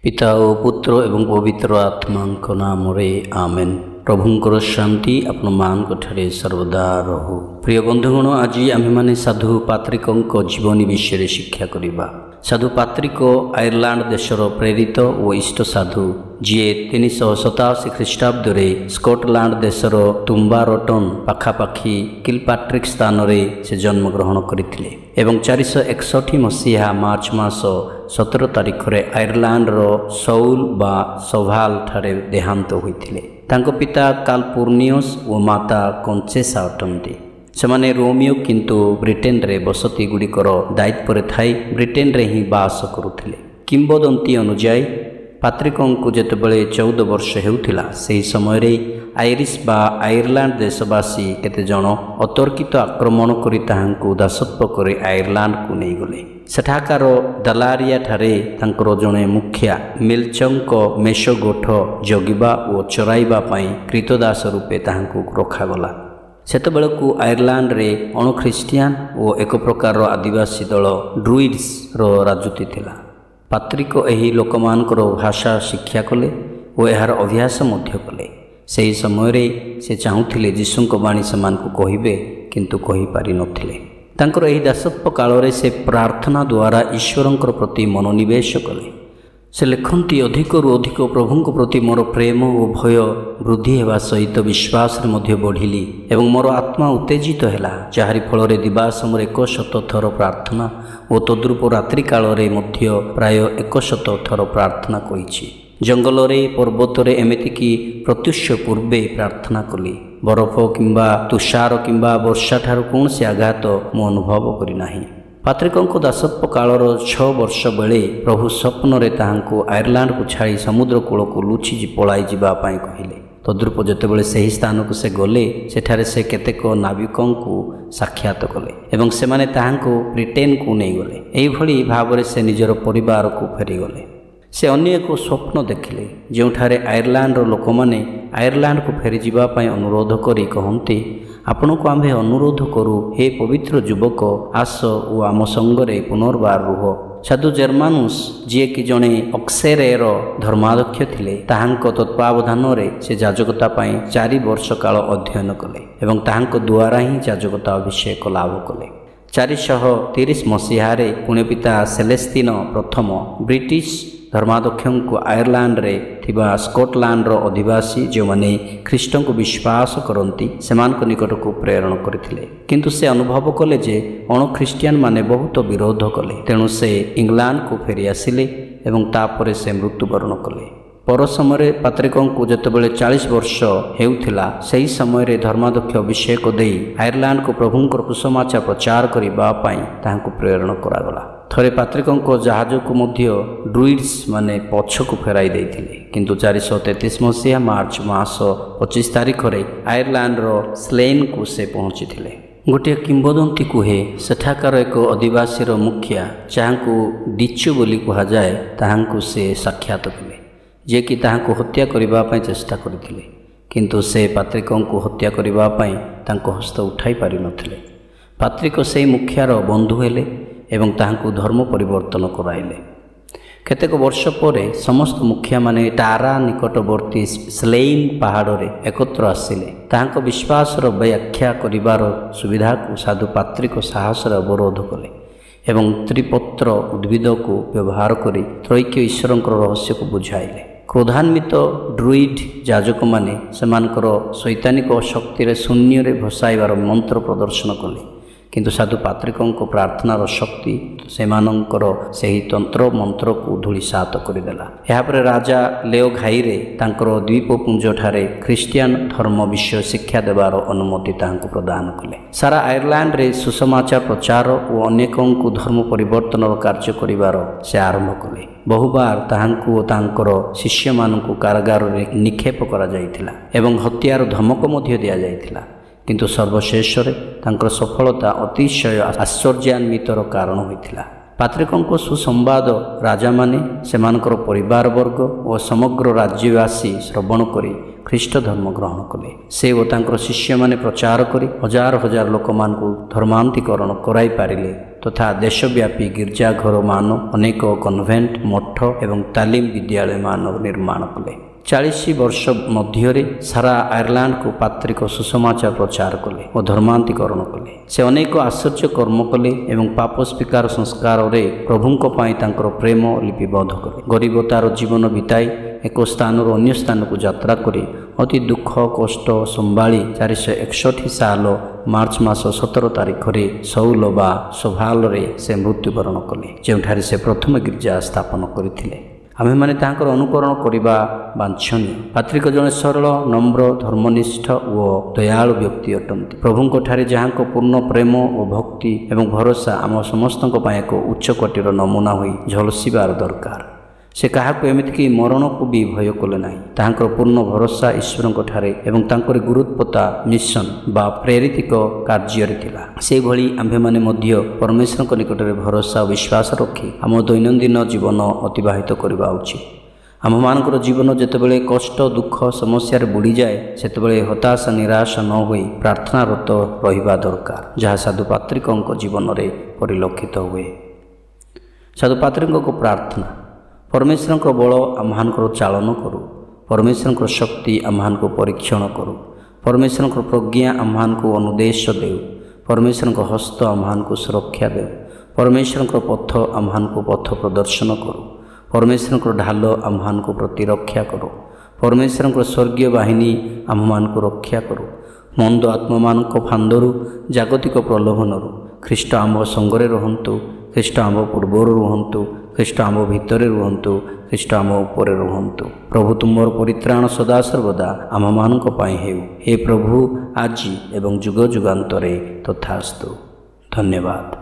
पिता ओ पुत्र एवं पवित्र आत्मा नाम आमेन। प्रभुंकर शांति आपण मान ठारे सर्वदा रहु। प्रिय बंधुगण, आज आम मैंने साधु पात्रिकों जीवनी विषय शिक्षा करवा। साधु पात्रिक आयरलैंड देशर प्रेरित और इष्ट साधु जी 387 ख्रीष्टाब्द स्कॉटलैंड देशर तुम्बारोटन पाखापाखि किलपाट्रिक स्थान से जन्मग्रहण करते एवं 461 मसीहा मार्च मास 17 तारिख में आयरलैंड सौल बा सौभाल ठारे देहांत होते। तांको पिता कालपुर्नियस और माता कंचेसा अटंती। सेमाने रोमियो किंतु ब्रिटेन रे बसती गुड़िकर दायित्व थाई ब्रिटेन रे ही बास करुथिले। किंबदंती अनुजाई पात्रिकों को जेतेबेले 14 वर्ष हेउथिला सेही समय रे आयरिश बा आयरलैंड देशवासी केते जण अतर्कित आक्रमण करी ताहांकु दासत्व करे आयरलैंड को नहीं गले। सेठाकार दलारिया ठारे तांकर जणे मुखिया मिलचंक मेषो गोठ जगिबा और चराइबा पई कृतदास रूपे ताहांकु रखागला। सेतबेलकु आयरलैंड रे अणख्रिस्टियान और एक प्रकार आदिवासी दल ड्रुइड्स रो राजूती थिला। पात्रिक एही लोकमानकर भाषा शिक्षा कले और यार अभ्यास मध्य कले। सही समय रे से चाहूथिले जीशुंक बाणी सेमानकु कहिबे किंतु कहि पारि नथिले। तांकर एही दासत्व काल रे से प्रार्थना द्वारा ईश्वरंकर प्रति मनोनिवेश कले। से लिखती अधिकरू अधिक प्रभुंक प्रति मोर प्रेम और भय वृद्धि हेबा सहित विश्वास मध्य बढ़िली एवं मोर आत्मा उत्तेजित हैला, जहारी फल दिवासम 100 थर प्रार्थना और तद्रूप रात्रि काल मध्य प्राय 100 थर प्रार्थना करिछि। जंगल रे पर्वत रे एमितिकी प्रत्युष पूर्वे प्रार्थना कली। बरफ किंबा तुषार किंबा वर्षा ठार कौन से आघात मु अनुभव करि नाही। पात्रिकों दासत्व कालर 6 वर्ष बेले प्रभु स्वप्न रे ताहांको आयरलैंड को छाड़ी समुद्र कूल को लुचि पलाई जीवा पाई कहिले। तद्रूप जेतेबेले सही स्थान को से गले सेठारे से केतेक नाविकों को साक्षात कले एवं सेमाने ताहांको ब्रिटेन को नहीं गले। एही भली भावरे से निजर परिवार को फेरी गले। से अन्य एक स्वप्न देखिले जोठारे आयरलैंड लोक माने आयरलैंड को फेरी जीवा पाई अनुरोध करी कहंती, आपण को आम्भे अनुरोध करू हे पवित्र युवक आस और आम संगरे पुनर्बार रुह। साधु जर्मानुस जी कि जड़े अक्सेरेर धर्माध्यक्ष थिले ताहांक तत्वावधान से याजकता पाई 4 वर्ष काल अध्ययन कले एवं ताहांक द्वारा ही याजकता अभिषेक लाभ कले। 430 मसीह पुण्य पिता सेलेस्तीन प्रथम ब्रिटिश धर्माध्यक्ष को आयरलैंड रे थिबा स्कॉटलैंड रो अधिवासी जो माने ख्रीष्ट को विश्वास करती सेमान को निकट को प्रेरण करथिले। किंतु से अनुभव कले जे अणख्रिस्टियान माने बहुत विरोध कले, तेणु से इंग्लैंड को फेरी आसिले एवं तापरे से मृत्युवरण कले। पर समय पात्रिकों को जेतेबेले 40 वर्ष हेउथिला सही समय धर्माध्यक्ष अभिषेक देई आयरलैंड को प्रभुंकर कुसमाचार प्रचार करबा पई ताहांको प्रेरण करागला। थरे पात्रिकों को जहाज को मध्य ड्रुइड्स माने पछ को फेराई देथिले, किंतु 433 मसीहा मार्च मास 25 तारिख रे आयरलैंड रो स्लेन को से पहुंची थिले। गोटे किंबदंती कहे सेठाकार एक आदिवासी मुखिया जहाँकु डिचु बोली कहा जाए ताहांकु से साक्षात कले, जे कि ताहांकु हत्या करिबा पई चेष्टा करथिले, किंतु से पात्रिकों को हत्या करिबा पई तांको हस्त उठाई पारि नथिले। पात्रिक से मुखियार बंधु हेले एवं ताहांकु धर्म परिवर्तन कराइले। केतेक वर्ष परे समस्त मुखिया माने टारा निकटवर्ती स्लेइन पहाड़ रे एकत्र आसिले। ताहांको विश्वासर व्याख्या करिवार सुविधा को साधु पात्रिक साहसर अवरोध कले एवं त्रिपत्र उद्भिद को व्यवहार करी त्रैक्य ईश्वरंकर रहस्य को बुझाइले। क्रोधान्वित ड्रुइड याजक माने सेमानकर शैतानिक शक्ति रे शून्य रे भसाइबार मंत्र प्रदर्शन कले, किंतु साधु पात्रिकों को प्रार्थनार शक्ति सेमानंकर सही तंत्र मंत्र को धूलिसात करदेला। यापर राजा लेओ घाईरे तांकर द्वीपपुंज ठारे ख्रिस्टियान धर्म विषय शिक्षा देवार अनुमति तांको प्रदान कले। सारा आयरलैंड रे सुसमाचार प्रचार और अनेकों को धर्म परिवर्तन कार्य करिवार से आरंभ कले। बहुबार ताहांकु और तांकर शिष्य मानकु कारागार रे निक्षेप करा जायतिला एवं हत्यार धमक मध्य दिया जायतिला, किंतु सर्वशेष तांकर सफलता अतिशय आश्चर्यान्वितर कारण होइथिला। ପାତ୍ରିକଙ୍କ ସୁସମ୍ବାଦ ରାଜାମାନେ ସେମାନଙ୍କର ପରିବାରବର୍ଗ ଓ ସମଗ୍ର ରାଜ୍ୟବାସୀ ଶ୍ରବଣ କରି ଖ୍ରୀଷ୍ଟ ଧର୍ମ ଗ୍ରହଣ କଲେ। ସେ ଓ ତାଙ୍କର ଶିଷ୍ୟମାନେ ପ୍ରଚାର କରି ହଜାର ହଜାର ଲୋକମାନଙ୍କୁ ଧର୍ମାନ୍ତରୀକରଣ କରାଇ ପାରିଲେ ତଥା ଦେଶବ୍ୟାପୀ ଗିର୍ଜାଘରମାନ, ଅନେକ କନଭେଣ୍ଟ, ମଠ ଏବଂ ତାଲିମ ବିଦ୍ୟାଳୟମାନ ନିର୍ମାଣ କଲେ। 40 ବର୍ଷ ମଧ୍ୟରେ ସାରା ଆୟାରଲାଣ୍ଡକୁ ପାତ୍ରିକ ସୁସମାଚାର ପ୍ରଚାର କଲେ ଓ ଧର୍ମାନ୍ତରୀକରଣ କଲେ। ସେ ଅନେକ ଆଶ୍ଚର୍ଯ୍ୟ କର୍ମ କଲେ ଏବଂ ପାପ ସ୍ୱୀକାର ସଂସ୍କାରରେ ପ୍ରଭୁଙ୍କ ପାଇଁ ତାଙ୍କର ପ୍ରେମ ଲିପିବଦ୍ଧ କଲେ। ଗରିବତାର ଜୀବନ ବିତାଇ ଏକ ସ୍ଥାନରୁ ଅନ୍ୟ ସ୍ଥାନକୁ ଯାତ୍ରା କରି ଅତି ଦୁଃଖ କଷ୍ଟ ସମ୍ଭାଳି 461 ସାଲ ମାର୍ଚ୍ଚ ମାସ 17 ତାରିଖରେ ସଉଲ ବା ସୋଭାଲରେ ସେ ମୃତ୍ୟୁବରଣ କଲେ, ଯେଉଁଠାରେ ସେ ପ୍ରଥମ ଗିର୍ଜା ସ୍ଥାପନ କରିଥିଲେ। ଆମେମାନେ ତାଙ୍କର ଅନୁକରଣ କରିବା ବାଞ୍ଛନୀୟ। ପାତ୍ରିକ ଜଣେ ସରଳ, ନମ୍ର, ଧର୍ମନିଷ୍ଠ ଓ ଦୟାଳୁ ବ୍ୟକ୍ତି ଅଟନ୍ତି। ପ୍ରଭୁଙ୍କଠାରେ ଯାହାଙ୍କ ପୂର୍ଣ୍ଣ ପ୍ରେମ ଓ ଭକ୍ତି ଏବଂ ଭରସା ଆମ ସମସ୍ତଙ୍କ ପାଇଁ ଏକ ଉଚ୍ଚ କୋଟିର ନମୁନା ହୋଇ ଝଲସିବାର ଦରକାର। ସେ କାହାକୁ ଏମିତିକି ମରଣକୁ ବି ଭୟ କଲେ ନାହିଁ। ତାହାଙ୍କର ପୂର୍ଣ୍ଣ ଭରସା ଈଶ୍ୱରଙ୍କଠାରେ ଏବଂ ତାଙ୍କରି ଗୁରୁତ୍ୱତା ମିଶନ ବା ପ୍ରେରିତିକ କାର୍ଯ୍ୟରେ ଥିଲା। ସେହିଭଳି ଆମ୍ଭେମାନେ ମଧ୍ୟ ପରମେଶ୍ୱରଙ୍କ ନିକଟରେ ଭରସା ଓ ବିଶ୍ୱାସ ରଖି ଆମ ଦୈନନ୍ଦିନ ଜୀବନ ଅତିବାହିତ କରିବା ଉଚିତ। ଆମମାନଙ୍କର ଜୀବନ ଯେତେବେଳେ କଷ୍ଟ, ଦୁଃଖ, ସମସ୍ୟାରେ ବୁଡ଼ିଯାଏ, ସେତେବେଳେ ହତାଶା, ନିରାଶା ନ ହୋଇ ପ୍ରାର୍ଥନାରତ ରହିବା ଦରକାର, ଯାହା ସାଧୁ ପାତ୍ରିକଙ୍କ ଜୀବନରେ ପରିଲକ୍ଷିତ ହୁଏ। ସାଧୁ ପାତ୍ରିକଙ୍କ ପ୍ରାର୍ଥନା। ପରମେଶ୍ୱରଙ୍କ ବଳ ଆମମାନଙ୍କର ଚାଳନ କରୁ। ପରମେଶ୍ୱରଙ୍କ ଶକ୍ତି ଆମମାନଙ୍କୁ ପରୀକ୍ଷଣ କରୁ। ପରମେଶ୍ୱରଙ୍କ ପ୍ରଜ୍ଞା ଆମମାନଙ୍କୁ ଅନୁଦେଶ ଦେଉ। ପରମେଶ୍ୱରଙ୍କ ହସ୍ତ ଆମମାନଙ୍କୁ ସୁରକ୍ଷା ଦେଉ। ପରମେଶ୍ୱରଙ୍କ ପଥ ଆମମାନଙ୍କୁ ପଥ ପ୍ରଦର୍ଶନ କରୁ। ପରମେଶ୍ୱରଙ୍କ ଢାଲ ଆମମାନଙ୍କୁ ପ୍ରତିରକ୍ଷା କରୁ। ପରମେଶ୍ୱରଙ୍କ ସ୍ୱର୍ଗୀୟ ବାହିନୀ ଆମମାନଙ୍କୁ ରକ୍ଷା କରୁ। ମନ୍ଦ ଆତ୍ମାମାନଙ୍କ ଫାନ୍ଦରୁ, ଜାଗତିକ ପ୍ରଲୋଭନରୁ ଖ୍ରୀଷ୍ଟ ଆମ ସଙ୍ଗରେ ରୁହନ୍ତୁ। ଖ୍ରୀଷ୍ଟ ଆମ ପୂର୍ବରୁ ରୁହନ୍ତୁ। ଖ୍ରୀଷ୍ଟ ଆମ ଭିତରେ ରୁହନ୍ତୁ। ଖ୍ରୀଷ୍ଟ ଆମ ଉପରେ ରୁହନ୍ତୁ। ପ୍ରଭୁ ତୁମର ପରିତ୍ରାଣ ସଦାସର୍ବଦା ଆମମାନଙ୍କ ପାଇଁ ହେଉ। ହେ ପ୍ରଭୁ, ଆଜି ଏବଂ ଯୁଗ ଯୁଗାନ୍ତରେ ତଥାସ୍ତୁ। ଧନ୍ୟବାଦ।